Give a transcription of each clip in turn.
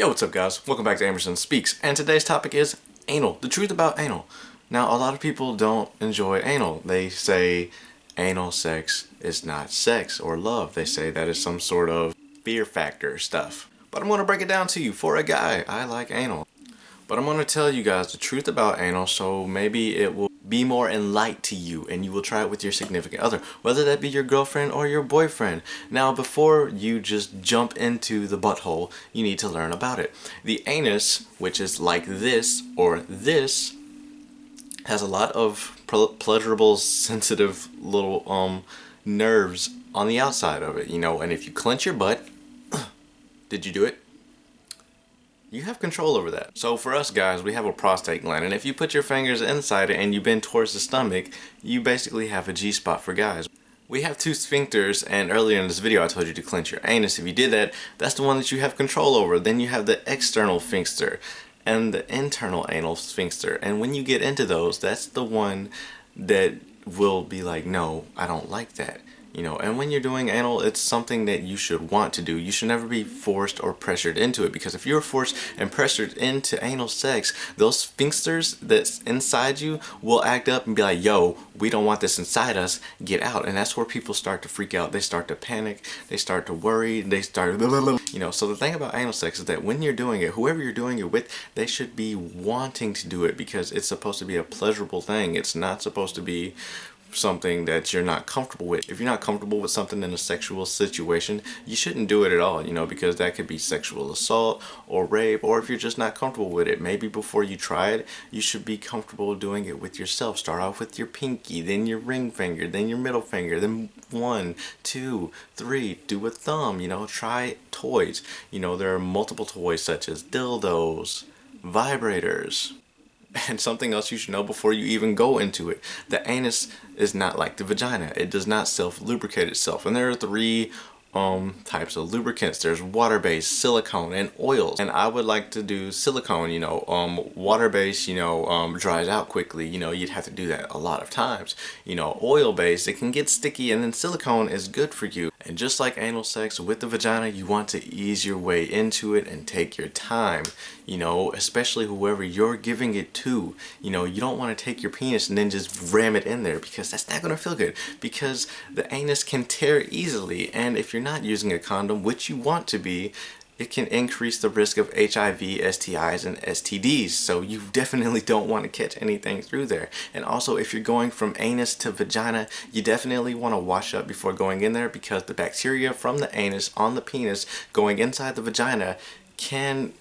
Yo, what's up guys? Welcome back to Amerson Speaks, and today's topic is anal. The truth about anal. Now, a lot of people don't enjoy anal. They say anal sex is not sex or love. They say that is some sort of fear factor stuff. But I'm going to break it down to you. For a guy, I like anal. But I'm going to tell you guys the truth about anal, so maybe it will be more enlightened to you and you will try it with your significant other, whether that be your girlfriend or your boyfriend. Now, before you just jump into the butthole, you need to learn about it. The anus, which is like this or this, has a lot of pleasurable, sensitive little nerves on the outside of it, you know, and if you clench your butt, did you do it? You have control over that. So for us guys, we have a prostate gland, and if you put your fingers inside it and you bend towards the stomach, you basically have a G-spot for guys. We have two sphincters, and earlier in this video I told you to clench your anus. If you did that, that's the one that you have control over. Then you have the external sphincter and the internal anal sphincter, and when you get into those, that's the one that will be like, no, I don't like that. You know, and when you're doing anal, it's something that you should want to do. You should never be forced or pressured into it, because if you're forced and pressured into anal sex, those sphincters that's inside you will act up and be like, yo, we don't want this inside us, get out. And that's where people start to freak out. They start to panic, they start to worry, they start, you know. So the thing about anal sex is that when you're doing it, whoever you're doing it with, they should be wanting to do it, because it's supposed to be a pleasurable thing. It's not supposed to be something that you're not comfortable with. If you're not comfortable with something in a sexual situation, you shouldn't do it at all, you know, because that could be sexual assault or rape. Or if you're just not comfortable with it, maybe before you try it, you should be comfortable doing it with yourself. Start off with your pinky, then your ring finger, then your middle finger, then 1, 2, 3, do a thumb, you know. Try toys. You know, there are multiple toys such as dildos, vibrators. And something else you should know before you even go into it: the anus is not like the vagina. It does not self-lubricate itself. And there are three types of lubricants. There's water-based, silicone, and oils. And I would like to do silicone, you know. Water-based, you know, dries out quickly. You know, you'd have to do that a lot of times. You know, oil-based, it can get sticky, and then silicone is good for you. And just like anal sex with the vagina, you want to ease your way into it and take your time, you know, especially whoever you're giving it to. You know, you don't want to take your penis and then just ram it in there, because that's not going to feel good, because the anus can tear easily. And if you're not using a condom, which you want to be, it can increase the risk of HIV, STIs, and STDs. So you definitely don't want to catch anything through there. And also, if you're going from anus to vagina, you definitely want to wash up before going in there, because the bacteria from the anus on the penis going inside the vagina can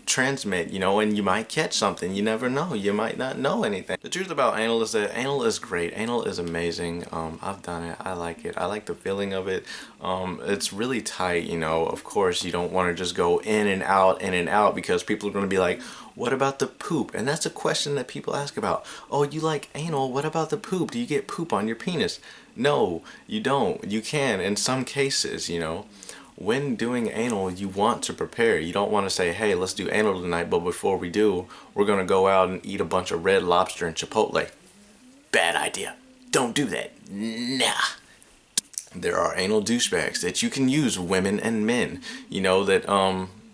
transmit, you know, and you might catch something. You never know. You might not know anything. The truth about anal is that anal is great. Anal is amazing. I've done it. I like it. I like the feeling of it. It's really tight, you know. Of course, you don't want to just go in and out, because people are going to be like, what about the poop? And that's a question that people ask about. Oh, you like anal, what about the poop? Do you get poop on your penis? No, you don't. You can in some cases, you know. When doing anal, you want to prepare. You don't want to say, hey, let's do anal tonight, but before we do, we're going to go out and eat a bunch of Red Lobster and Chipotle. Bad idea. Don't do that. Nah. There are anal douchebags that you can use, women and men. You know, that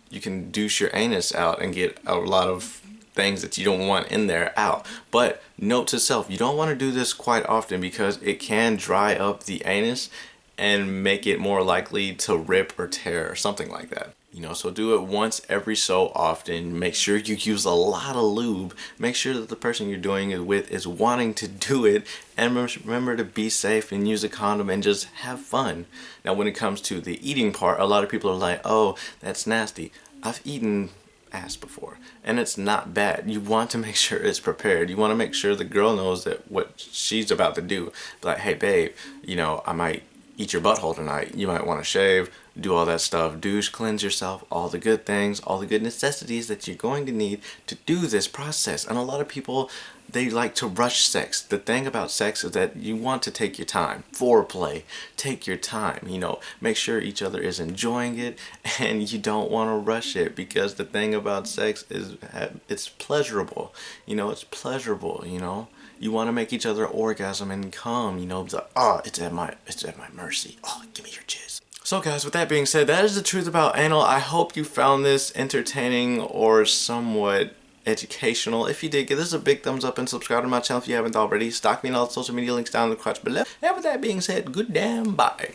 you can douche your anus out and get a lot of things that you don't want in there out. But note to self, you don't want to do this quite often, because it can dry up the anus and make it more likely to rip or tear or something like that. You know, so do it once every so often. Make sure you use a lot of lube. Make sure that the person you're doing it with is wanting to do it. And remember to be safe and use a condom and just have fun. Now, when it comes to the eating part, a lot of people are like, oh, that's nasty. I've eaten ass before, and it's not bad. You want to make sure it's prepared. You want to make sure the girl knows that what she's about to do. Like, hey, babe, you know, I might eat your butthole tonight. You might want to shave, do all that stuff, douche, cleanse yourself, all the good things, all the good necessities that you're going to need to do this process. And a lot of people, they like to rush sex. The thing about sex is that you want to take your time. Foreplay, take your time, you know, make sure each other is enjoying it, and you don't want to rush it, because the thing about sex is it's pleasurable. You know, it's pleasurable, you know. You want to make each other orgasm and come, you know, it's like, oh, it's at my mercy. Oh, give me your jizz. So guys, with that being said, that is the truth about anal. I hope you found this entertaining or somewhat educational. If you did, give this a big thumbs up and subscribe to my channel if you haven't already. Stalk me on all the social media links down in the cards below. And with that being said, good damn bye.